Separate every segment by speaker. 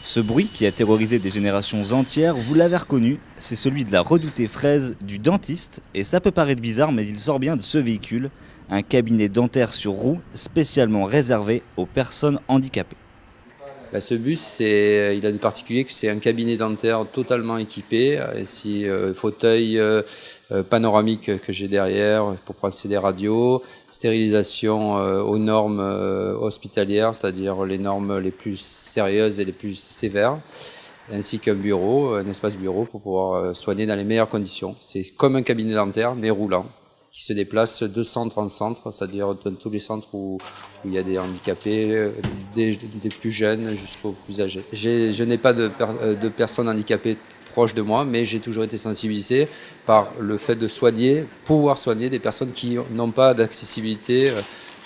Speaker 1: Ce bruit qui a terrorisé des générations entières, vous l'avez reconnu, c'est celui de la redoutée fraise du dentiste. Et ça peut paraître bizarre, mais il sort bien de ce véhicule, un cabinet dentaire sur roue spécialement réservé aux personnes handicapées.
Speaker 2: Ce bus, il a de particulier que c'est un cabinet dentaire totalement équipé, ici fauteuil panoramique que j'ai derrière pour procéder à radios, stérilisation aux normes hospitalières, c'est-à-dire les normes les plus sérieuses et les plus sévères, ainsi qu'un bureau, un espace bureau pour pouvoir soigner dans les meilleures conditions. C'est comme un cabinet dentaire mais roulant, qui se déplace de centre en centre, c'est-à-dire dans tous les centres où il y a des handicapés, des plus jeunes jusqu'aux plus âgés. Je n'ai pas de personnes handicapées proches de moi, mais j'ai toujours été sensibilisé par le fait de pouvoir soigner des personnes qui n'ont pas d'accessibilité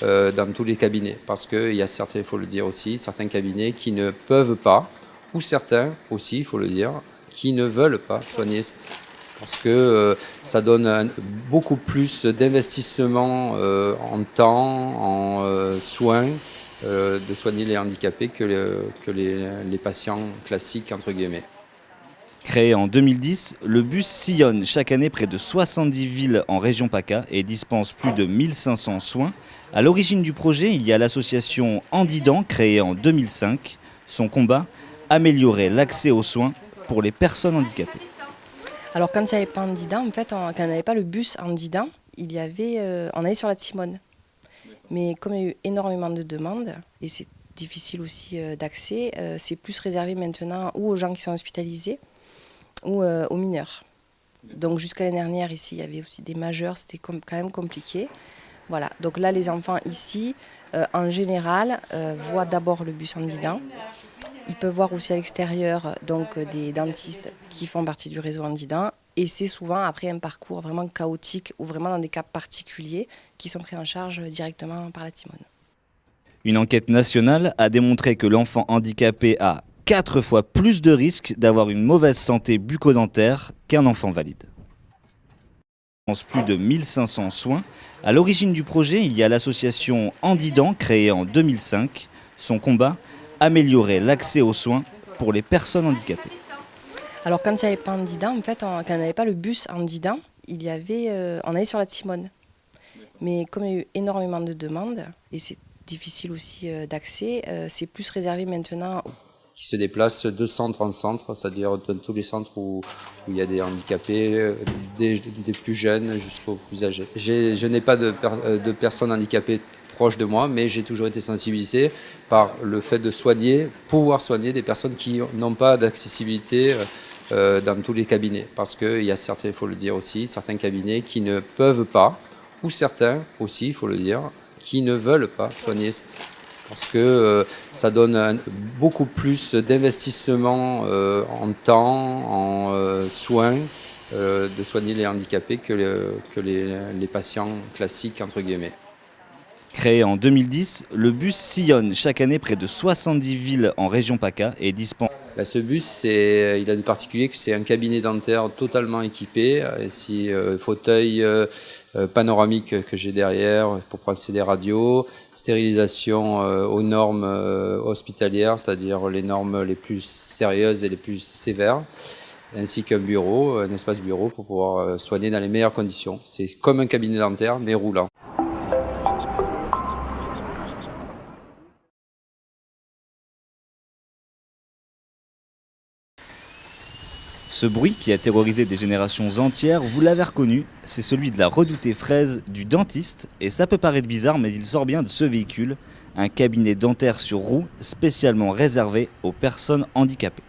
Speaker 2: dans tous les cabinets. Parce qu'il y a certains, il faut le dire aussi, certains cabinets qui ne peuvent pas, ou certains aussi, il faut le dire, qui ne veulent pas soigner. Parce que ça donne beaucoup plus d'investissement en temps, en soins, de soigner les handicapés que les patients classiques, entre guillemets.
Speaker 1: Créé en 2010, le bus sillonne chaque année près de 70 villes en région PACA et dispense plus de 1500 soins. À l'origine du projet, il y a l'association Handident, créée en 2005. Son combat, améliorer l'accès aux soins pour les personnes handicapées.
Speaker 3: Alors quand il n'y avait pas Handident, en fait, quand on n'avait pas le bus Handident, on allait sur la Timone. Mais comme il y a eu énormément de demandes, et c'est difficile aussi d'accès, c'est plus réservé maintenant ou aux gens qui sont hospitalisés ou aux mineurs. Donc jusqu'à l'année dernière, ici, il y avait aussi des majeurs, c'était quand même compliqué. Voilà. Donc là, les enfants ici, en général, voient d'abord le bus Handident. Ils peuvent voir aussi à l'extérieur donc des dentistes qui font partie du réseau Handident. Et c'est souvent après un parcours vraiment chaotique ou vraiment dans des cas particuliers qui sont pris en charge directement par la Timone.
Speaker 1: Une enquête nationale a démontré que l'enfant handicapé a 4 fois plus de risques d'avoir une mauvaise santé bucco-dentaire qu'un enfant valide. Plus de 1500 soins. À l'origine du projet, il y a l'association Handident, créée en 2005. Son combat, améliorer l'accès aux soins pour les personnes handicapées.
Speaker 3: Alors quand il n'y avait pas Handident, en fait, quand on n'avait pas le bus Handident, on allait sur la Timone. Mais comme il y a eu énormément de demandes, et c'est difficile aussi d'accès, c'est plus réservé maintenant.
Speaker 2: Qui se déplace de centre en centre, c'est-à-dire dans tous les centres où il y a des handicapés, des plus jeunes jusqu'aux plus âgés. Je n'ai pas de personnes handicapées proches de moi, mais j'ai toujours été sensibilisé par le fait de pouvoir soigner des personnes qui n'ont pas d'accessibilité dans tous les cabinets. Parce qu'il y a certains, il faut le dire aussi, certains cabinets qui ne peuvent pas, ou certains aussi, il faut le dire, qui ne veulent pas soigner. Parce que ça donne beaucoup plus d'investissement en temps, en soins, de soigner les handicapés que les patients classiques, entre guillemets.
Speaker 1: Créé en 2010, le bus sillonne chaque année près de 70 villes en région PACA et dispense.
Speaker 2: Ce bus, il a de particulier que c'est un cabinet dentaire totalement équipé, ici fauteuil panoramique que j'ai derrière pour procéder à radios, stérilisation aux normes hospitalières, c'est-à-dire les normes les plus sérieuses et les plus sévères, ainsi qu'un bureau, un espace bureau pour pouvoir soigner dans les meilleures conditions. C'est comme un cabinet dentaire mais roulant.
Speaker 1: Ce bruit qui a terrorisé des générations entières, vous l'avez reconnu, c'est celui de la redoutée fraise du dentiste. Et ça peut paraître bizarre, mais il sort bien de ce véhicule, un cabinet dentaire sur roue spécialement réservé aux personnes handicapées.